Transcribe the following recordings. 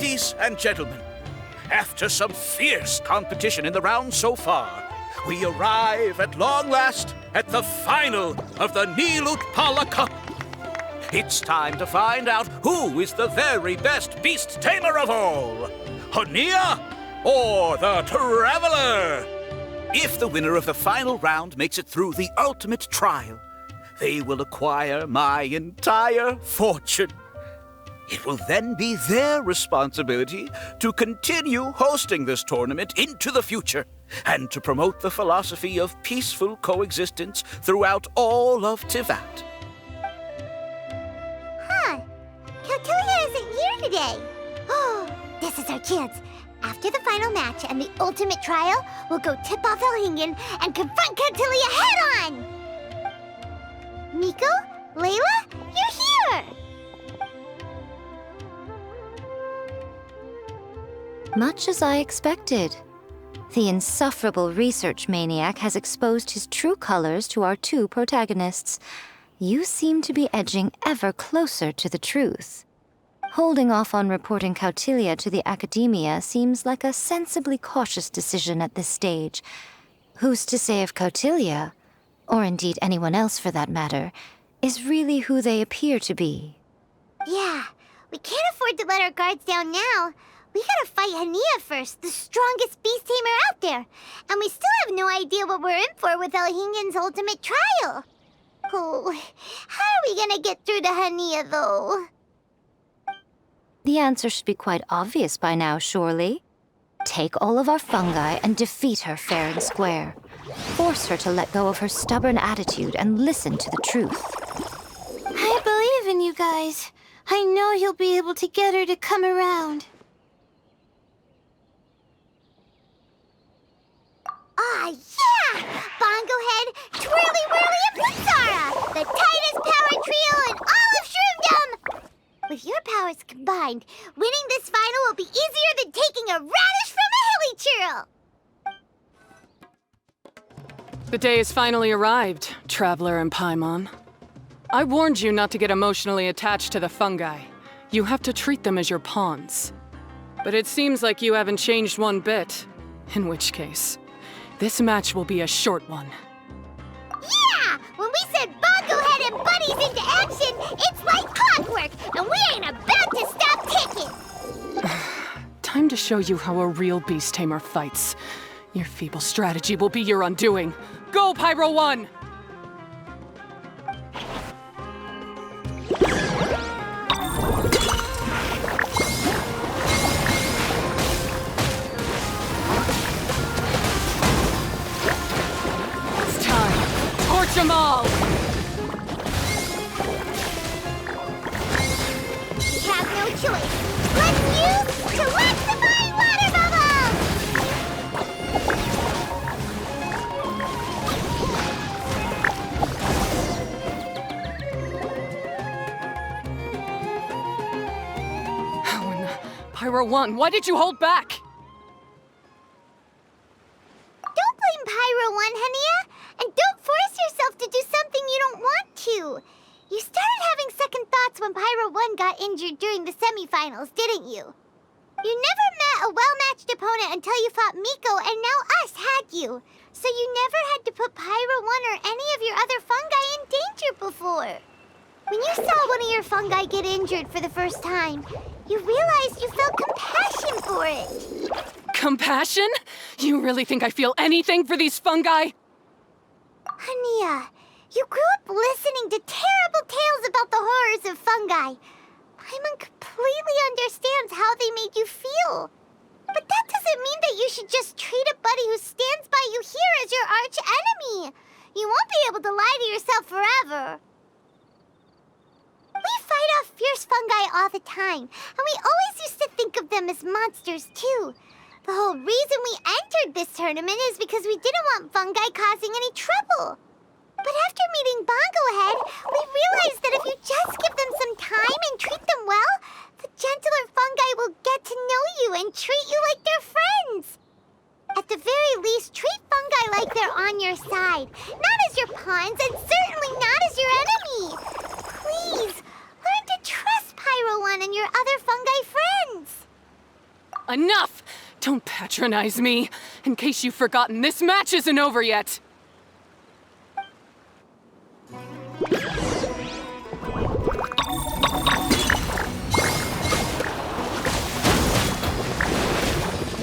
Ladies and gentlemen, after some fierce competition in the round so far, we arrive at long last at the final of the Nilotpala Cup. It's time to find out who is the very best beast-tamer of all, Haniyyah or the Traveler. If the winner of the final round makes it through the ultimate trial, they will acquire my entire fortune. It will then be their responsibility to continue hosting this tournament into the future and to promote the philosophy of peaceful coexistence throughout all of Tivat. Kautilya isn't here today. Oh, this is our chance. After the final match and the ultimate trial, we'll go tip off Haniyyah and confront Kautilya head-on! Miko? Layla? You're here! Much as I expected. The insufferable research maniac has exposed his true colors to our two protagonists. You seem to be edging ever closer to the truth. Holding off on reporting Kautilya to the Academia seems like a sensibly cautious decision at this stage. Who's to say if Kautilya, or indeed anyone else for that matter, is really who they appear to be? Yeah, we can't afford to let our guards down now. We gotta fight Haniyyah first, the strongest beast-tamer out there. And we still have no idea what we're in for with Haniyyah's ultimate trial. Oh, how are we gonna get through to Haniyyah, though? The answer should be quite obvious by now, surely. Take all of our fungi and defeat her fair and square. Force her to let go of her stubborn attitude and listen to the truth. I believe in you guys. I know you'll be able to get her to come around. Ah, yeah! Bongo Head, Twirly Whirly, and Pizzara! The tightest power trio in all of Shroomdom! With your powers combined, winning this final will be easier than taking a radish from a hilly churl! The day has finally arrived, Traveler and Paimon. I warned you not to get emotionally attached to the fungi. You have to treat them as your pawns. But it seems like you haven't changed one bit. In which case, this match will be a short one. Yeah! When we send Bongo Head and buddies into action, it's like clockwork, and we ain't about to stop ticking! Time to show you how a real beast-tamer fights. Your feeble strategy will be your undoing. Go, Pyro 1! It's time. Torch them all! We have no choice. Let's use to electrify water bubbles! Oh, and Pyro 1, why did you hold back? Don't blame Pyro 1, Haniyyah, and don't force yourself to do something you don't want to. You started having second thoughts when Pyro 1 got injured during the semifinals, didn't you? You never met a well-matched opponent until you fought Miko, and now us had you. So you never had to put Pyro 1 or any of your other fungi in danger before. When you saw one of your fungi get injured for the first time, you realized you felt compassion for it. Compassion? You really think I feel anything for these fungi? Haniyyah, you grew up listening to terrible tales about the horrors of fungi. Paimon completely understands how they made you feel. But that doesn't mean that you should just treat a buddy who stands by you here as your arch enemy. You won't be able to lie to yourself forever. We fight off fierce fungi all the time, and we always used to think of them as monsters too. The whole reason we entered this tournament is because we didn't want fungi causing any trouble. But after meeting Bongo Head, we realized that if you just give them some time and treat them well, the gentler fungi will get to know you and treat you like their friends. At the very least, treat fungi like they're on your side, not as your pawns and certainly not as your enemy. Please, learn to trust Pyro 1 and your other fungi friends. Enough! Don't patronize me. In case you've forgotten, this match isn't over yet.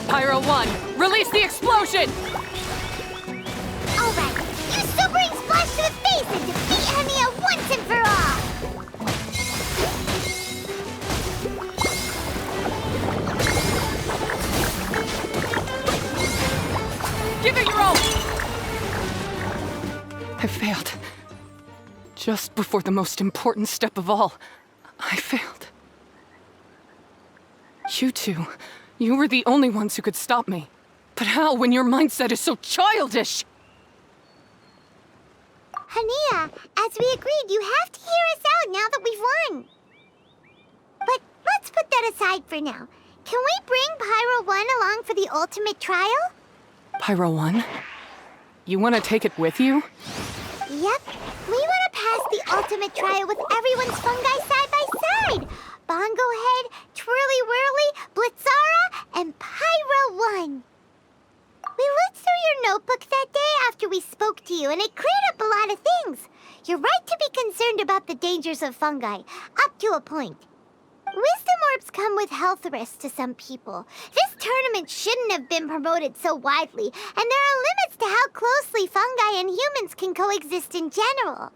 Pyro 1, release the explosion! Alright, use sobering splash to the face and defeat Haniyyah once and for all! Give it your all! I failed. Just before the most important step of all, I failed. You two, you were the only ones who could stop me. But how when your mindset is so childish? Haniyyah, as we agreed, you have to hear us out now that we've won. But let's put that aside for now. Can we bring Pyro 1 along for the ultimate trial? Pyro 1? You want to take it with you? Yep. We want to pass the ultimate trial with everyone's fungi side by side. Bongo Head, Twirly Whirly, Blitzara, and Pyro 1. We looked through your notebook that day after we spoke to you, and it cleared up a lot of things. You're right to be concerned about the dangers of fungi, up to a point. Wisdom orbs come with health risks to some people. This tournament shouldn't have been promoted so widely, and there are limits to how closely fungi and humans can coexist in general.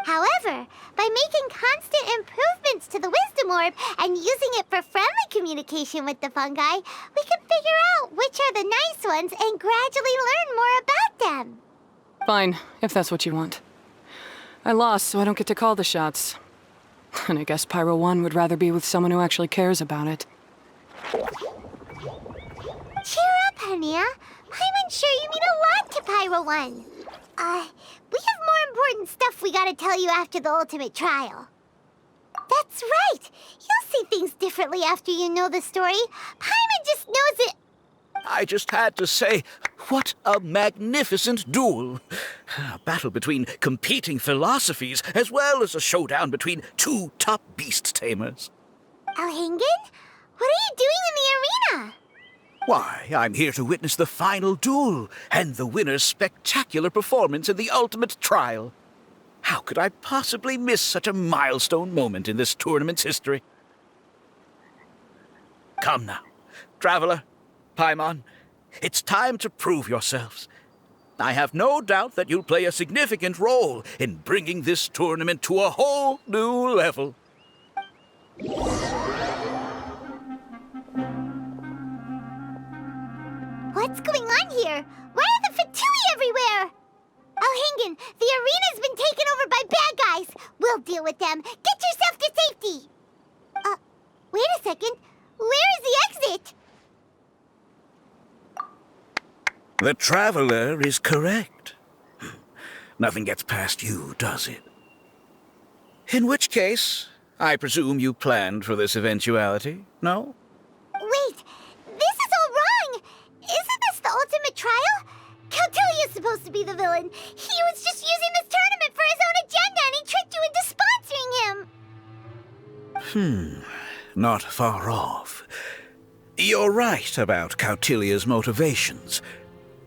However, by making constant improvements to the Wisdom Orb and using it for friendly communication with the fungi, we can figure out which are the nice ones and gradually learn more about them. Fine, if that's what you want. I lost, so I don't get to call the shots. And I guess Pyro 1 would rather be with someone who actually cares about it. Cheer up, Haniyyah. I'm sure you mean a lot to Pyro 1. We have more important stuff we gotta tell you after the ultimate trial. That's right! You'll see things differently after you know the story. Paimon just knows it. I just had to say, what a magnificent duel. A battle between competing philosophies, as well as a showdown between two top beast-tamers. Alhingen? What are you doing in the arena? Why, I'm here to witness the final duel and the winner's spectacular performance in the ultimate trial. How could I possibly miss such a milestone moment in this tournament's history? Come now, Traveler, Paimon, it's time to prove yourselves. I have no doubt that you'll play a significant role in bringing this tournament to a whole new level. What's going on here? Why are the Fatui everywhere? Alhingen, the arena's been taken over by bad guys. We'll deal with them. Get yourself to safety. Wait a second. Where is the exit? The Traveler is correct. Nothing gets past you, does it? In which case, I presume you planned for this eventuality, no? Wait, this is all wrong. Isn't this the ultimate trial? Cautilia's supposed to be the villain. He was just using this tournament for his own agenda, and he tricked you into sponsoring him. Not far off. You're right about Cautilia's motivations.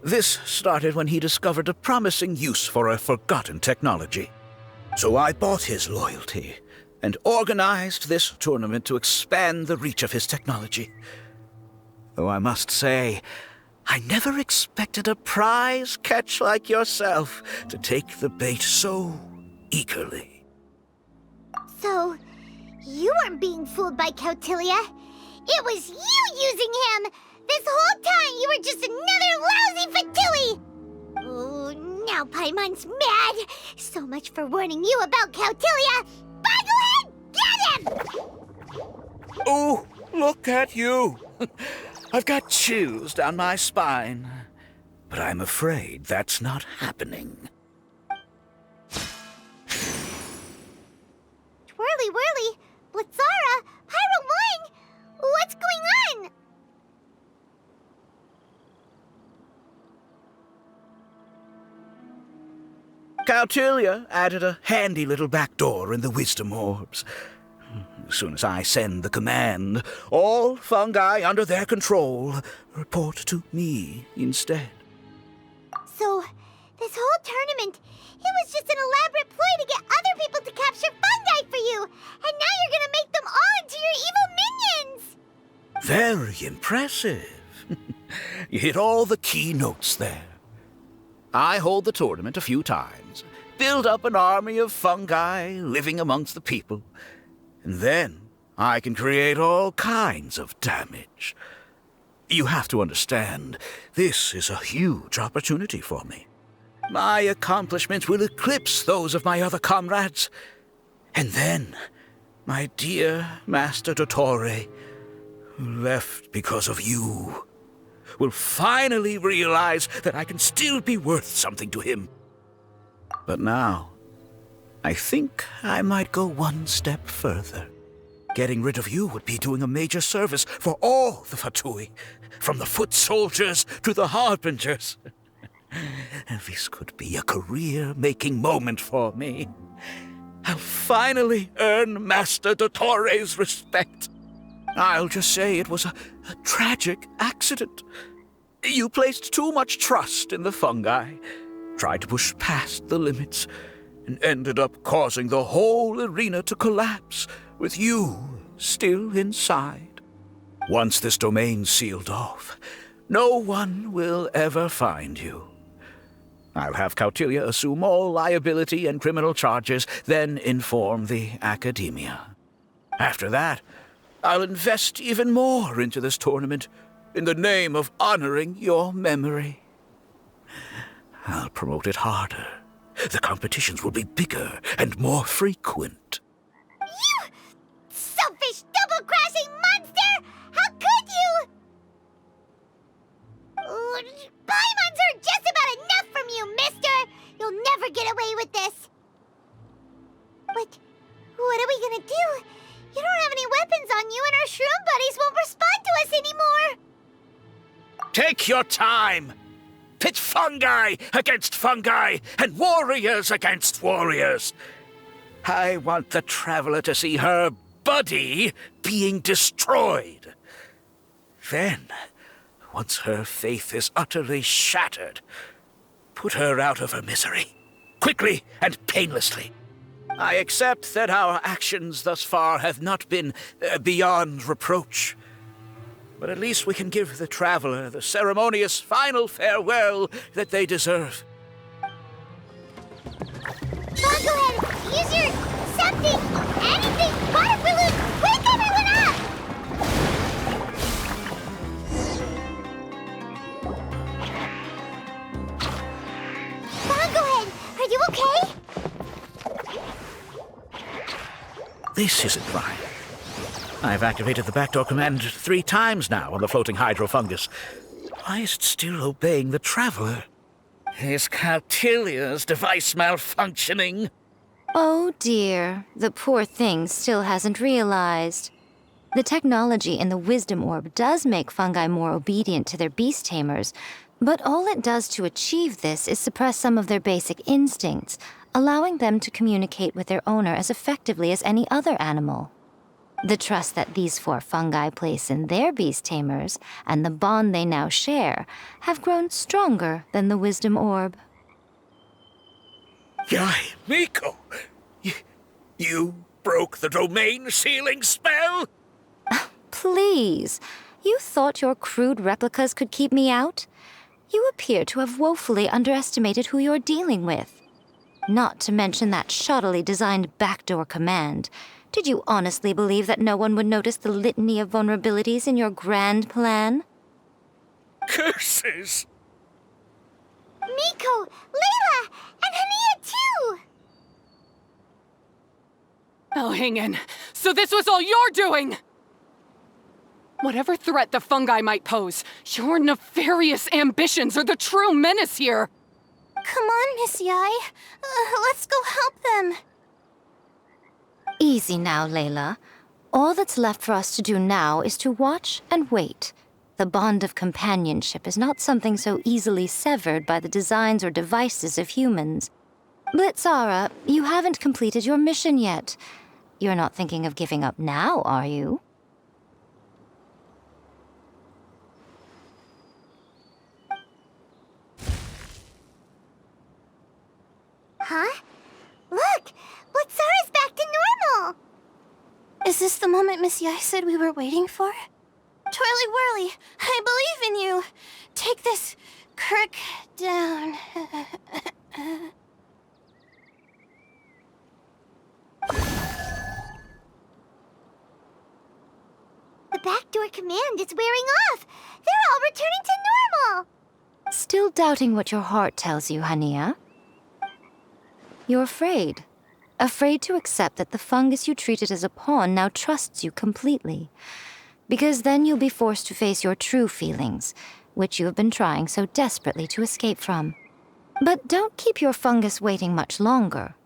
This started when he discovered a promising use for a forgotten technology. So I bought his loyalty and organized this tournament to expand the reach of his technology. Though I must say, I never expected a prize catch like yourself to take the bait so eagerly. So, you weren't being fooled by Cautilia. It was you using him! This whole time you were just another lousy Fatui! Oh, now Paimon's mad! So much for warning you about Cautilia! Boglehead, get him! Oh, look at you! I've got chills down my spine. But I'm afraid that's not happening. Twirly Whirly, Blitzara, Pyro 1! What's going on? Cautilia added a handy little back door in the Wisdom Orbs. As soon as I send the command, all fungi under their control report to me instead. So, this whole tournament, it was just an elaborate ploy to get other people to capture fungi for you! And now you're gonna make them all into your evil minions! Very impressive. You hit all the key notes there. I hold the tournament a few times, build up an army of fungi living amongst the people, and then I can create all kinds of damage. You have to understand, this is a huge opportunity for me. My accomplishments will eclipse those of my other comrades. And then, my dear Master Dottore, who left because of you, will finally realize that I can still be worth something to him. But now, I think I might go one step further. Getting rid of you would be doing a major service for all the Fatui, from the foot soldiers to the harbingers. This could be a career-making moment for me. I'll finally earn Master Dottore's respect. I'll just say it was a tragic accident. You placed too much trust in the fungi, tried to push past the limits, and ended up causing the whole arena to collapse, with you still inside. Once this domain's sealed off, no one will ever find you. I'll have Kautilya assume all liability and criminal charges, then inform the Academia. After that, I'll invest even more into this tournament in the name of honoring your memory. I'll promote it harder. The competitions will be bigger and more frequent. You selfish, double-crashing monster! How could you? Paimons are just about enough from you, mister! You'll never get away with this! But what are we gonna do? You don't have any weapons on you, and our shroom buddies won't respond to us anymore! Take your time! Pit fungi against fungi, and warriors against warriors. I want the Traveler to see her buddy being destroyed. Then, once her faith is utterly shattered, put her out of her misery, quickly and painlessly. I accept that our actions thus far have not been beyond reproach. But at least we can give the Traveler the ceremonious final farewell that they deserve. Go ahead, use your something, anything, water balloon, wake everyone up! Go ahead, are you okay? This isn't right. I've activated the backdoor command 3 times now on the floating hydrofungus. Why is it still obeying the Traveler? Is Kautilya's device malfunctioning? Oh dear, the poor thing still hasn't realized. The technology in the Wisdom Orb does make fungi more obedient to their beast-tamers, but all it does to achieve this is suppress some of their basic instincts, allowing them to communicate with their owner as effectively as any other animal. The trust that these 4 fungi place in their beast-tamers, and the bond they now share, have grown stronger than the Wisdom Orb. Yai, Miko! You broke the domain sealing spell? Please, you thought your crude replicas could keep me out? You appear to have woefully underestimated who you're dealing with. Not to mention that shoddily designed backdoor command. Did you honestly believe that no one would notice the litany of vulnerabilities in your grand plan? Curses! Miko, Layla, and Haniyyah too! Oh, hang in. So this was all you're doing! Whatever threat the fungi might pose, your nefarious ambitions are the true menace here! Come on, Miss Yai. Let's go help them. Easy now, Layla. All that's left for us to do now is to watch and wait. The bond of companionship is not something so easily severed by the designs or devices of humans. Blitzara, you haven't completed your mission yet. you're not thinking of giving up now, are you? Huh? Look! Blotzara's back to normal! Is this the moment Miss Yai said we were waiting for? Twirly Whirly, I believe in you! Take this crook down. The backdoor command is wearing off! They're all returning to normal! Still doubting what your heart tells you, Haniyyah? You're afraid. Afraid to accept that the fungus you treated as a pawn now trusts you completely. Because then you'll be forced to face your true feelings, which you have been trying so desperately to escape from. But don't keep your fungus waiting much longer.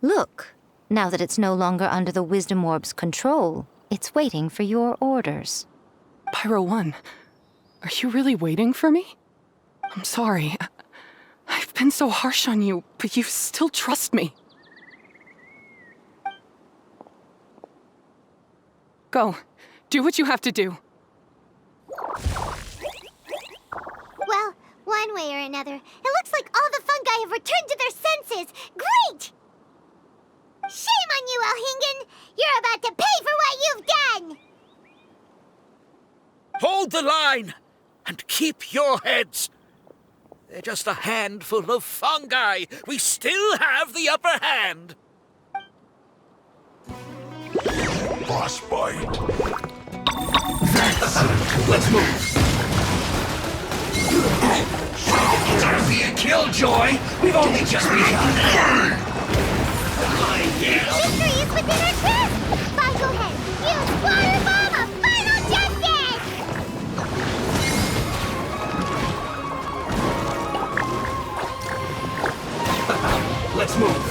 Look, now that it's no longer under the Wisdom Orb's control, it's waiting for your orders. Pyro 1, are you really waiting for me? I'm sorry. I've been so harsh on you, but you still trust me. Go. Do what you have to do. Well, one way or another, it looks like all the fungi have returned to their senses! Great! Shame on you, Elhingen! You're about to pay for what you've done! Hold the line and keep your heads. They're just a handful of fungi. We still have the upper hand. Boss bite. Let's move. Don't be a killjoy. We've only just begun. Victory is within our grasp! Go ahead, use Water Bomb of Final Justice! Let's move.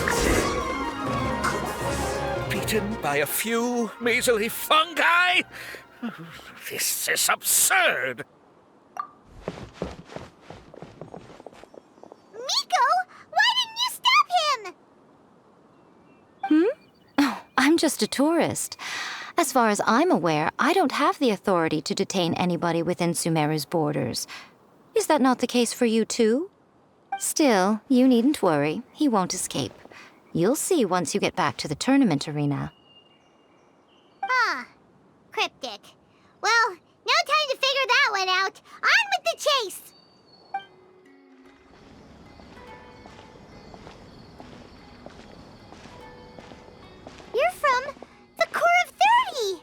Beaten by a few measly fungi? This is absurd. Miko, why didn't you stop him? I'm just a tourist. As far as I'm aware, I don't have the authority to detain anybody within Sumeru's borders. Is that not the case for you too? Still, you needn't worry. He won't escape. You'll see once you get back to the tournament arena. Cryptic. Well, no time to figure that one out. On with the chase! You're from the Corps of 30!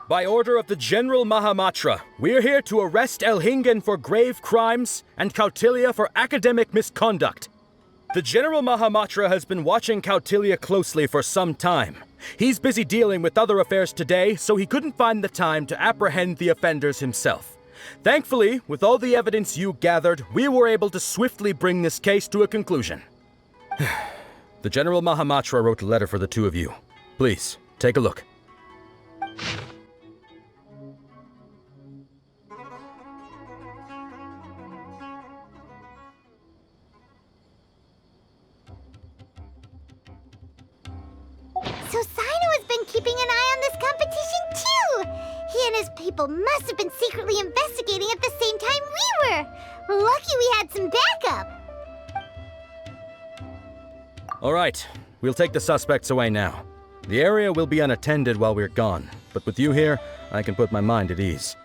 By order of the General Mahamatra, we're here to arrest Elhingen for grave crimes and Kautilya for academic misconduct. The General Mahamatra has been watching Kautilya closely for some time. He's busy dealing with other affairs today, so he couldn't find the time to apprehend the offenders himself. Thankfully, with all the evidence you gathered, we were able to swiftly bring this case to a conclusion. The General Mahamatra wrote a letter for the two of you. Please, take a look. So Sino has been keeping an eye on this competition too! He and his people must have been secretly investigating at the same time we were! Lucky we had some backup! All right, we'll take the suspects away now. The area will be unattended while we're gone, but with you here, I can put my mind at ease.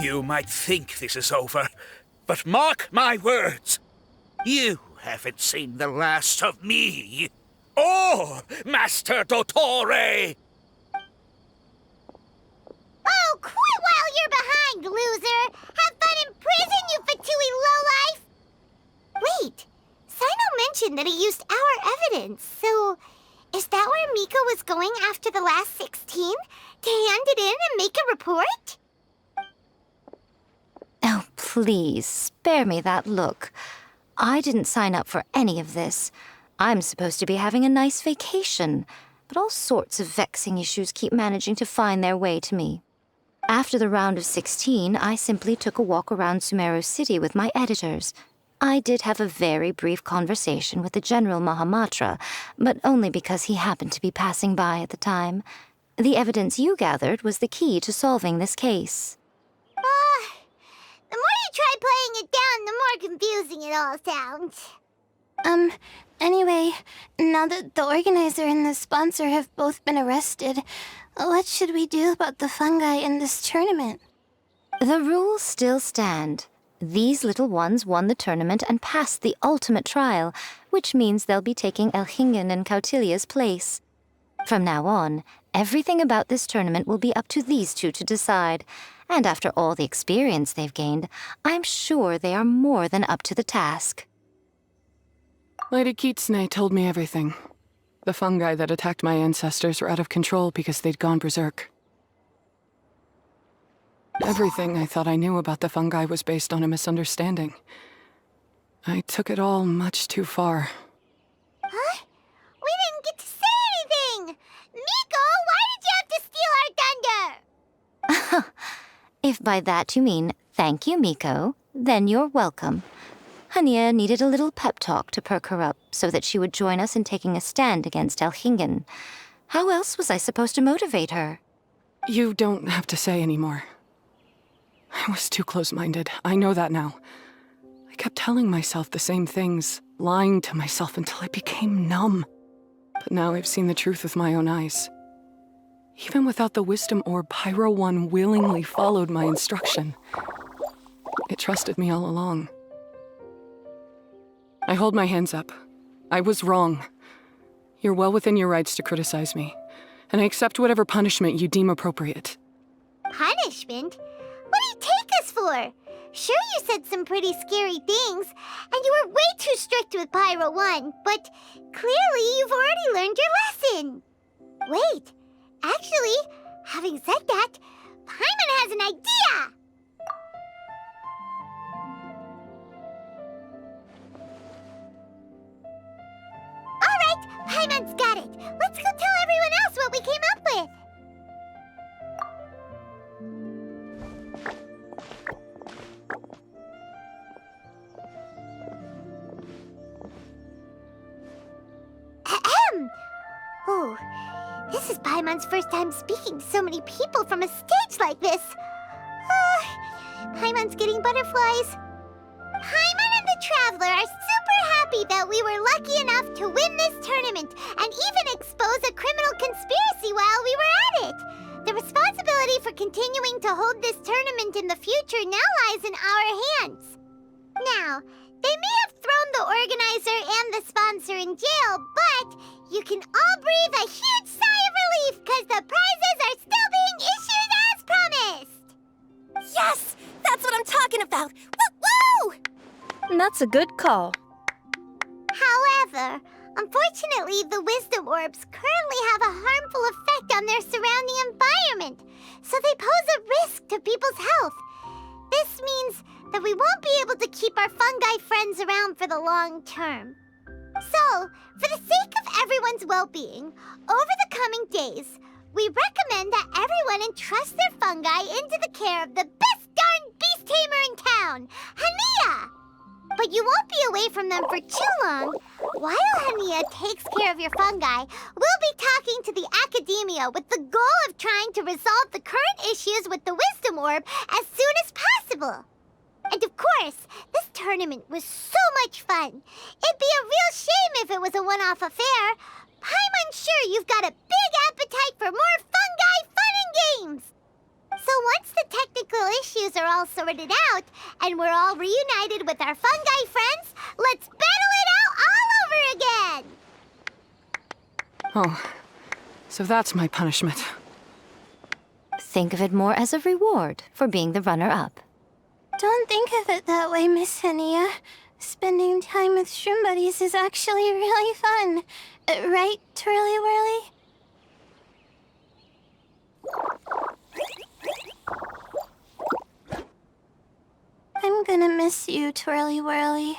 You might think this is over, but mark my words. You haven't seen the last of me. Or Master Dottore! Oh, quit while you're behind, loser! Have fun in prison, you fatui lowlife! Wait, Sino mentioned that he used our evidence, so is that where Miko was going after the last 16? To hand it in and make a report? Oh, please, spare me that look. I didn't sign up for any of this. I'm supposed to be having a nice vacation, but all sorts of vexing issues keep managing to find their way to me. After the round of 16, I simply took a walk around Sumeru City with my editors. I did have a very brief conversation with the General Mahamatra, but only because he happened to be passing by at the time. The evidence you gathered was the key to solving this case. The more you try playing it down, the more confusing it all sounds. Anyway, now that the organizer and the sponsor have both been arrested, what should we do about the fungi in this tournament? The rules still stand. These little ones won the tournament and passed the ultimate trial, which means they'll be taking Elhingen and Cautilia's place. From now on, everything about this tournament will be up to these two to decide. And after all the experience they've gained, I'm sure they are more than up to the task. Lady Kitsune told me everything. The fungi that attacked my ancestors were out of control because they'd gone berserk. Everything I thought I knew about the fungi was based on a misunderstanding. I took it all much too far. Huh? We didn't get to say anything! Miko, why did you have to steal our thunder? If by that you mean thank you, Miko, then you're welcome. Haniyyah needed a little pep talk to perk her up so that she would join us in taking a stand against Elhingen. How else was I supposed to motivate her? You don't have to say anymore. I was too close-minded. I know that now. I kept telling myself the same things, lying to myself until I became numb. But now I've seen the truth with my own eyes. Even without the wisdom orb, Pyro 1 willingly followed my instruction. It trusted me all along. I hold my hands up. I was wrong. You're well within your rights to criticize me, and I accept whatever punishment you deem appropriate. Punishment? What do you take us for? Sure, you said some pretty scary things, and you were way too strict with Pyro 1, but clearly you've already learned your lesson. Wait, actually, having said that, Paimon has an idea! Alright, Paimon's got it. Let's go tell everyone else what we came up with. Ahem! Oh, this is Paimon's first time speaking to so many people from a stage like this. Paimon's getting butterflies. Paimon and the Traveler are super happy that we were lucky enough to win this tournament and even expose a criminal conspiracy while we were at it. The responsibility for continuing to hold this tournament in the future now lies in our hands. Now, they may have thrown the organizer and the sponsor in jail, but you can all breathe a huge sigh of relief because the prizes are still being issued as promised. Yes! That's what I'm talking about! Woo-woo! That's a good call. However, unfortunately, the wisdom orbs currently have a harmful effect on their surrounding environment, so they pose a risk to people's health. This means that we won't be able to keep our fungi friends around for the long term. So, for the sake of everyone's well-being, over the coming days, we recommend that everyone entrust their fungi into the care of the best darn beast-tamer in town, Haniyyah! But you won't be away from them for too long. While Haniyyah takes care of your fungi, we'll be talking to the academia with the goal of trying to resolve the current issues with the wisdom orb as soon as possible. And of course, this tournament was so much fun. It'd be a real shame if it was a one-off affair. I'm unsure you've got a big appetite for more fungi fun and games. So once the technical issues are all sorted out, and we're all reunited with our fungi friends, let's battle it out all over again! Oh, so that's my punishment. Think of it more as a reward for being the runner-up. Don't think of it that way, Miss Haniyyah. Spending time with shroom buddies is actually really fun. Right, Twirly Whirly? I'm gonna miss you, Twirly Whirly.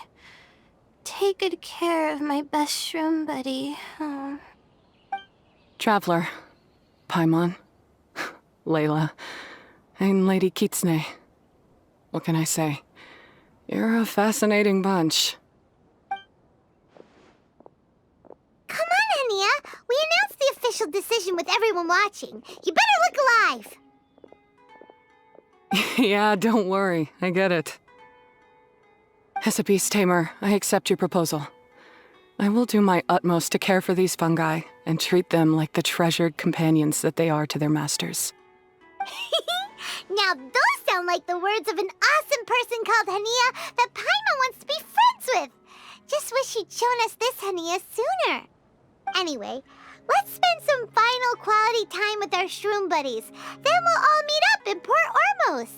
Take good care of my best shroom buddy. Oh. Traveler, Paimon, Layla, and Lady Kitsune. What can I say? You're a fascinating bunch. Come on, Haniyyah. We announced the official decision with everyone watching. You better look alive. Yeah, don't worry. I get it. As a beast-tamer, I accept your proposal. I will do my utmost to care for these fungi and treat them like the treasured companions that they are to their masters. Now those sound like the words of an awesome person called Haniyyah that Paimon wants to be friends with. Just wish he'd shown us this Haniyyah sooner. Anyway, let's spend some final quality time with our shroom buddies. Then we'll all meet up in Port Ormos.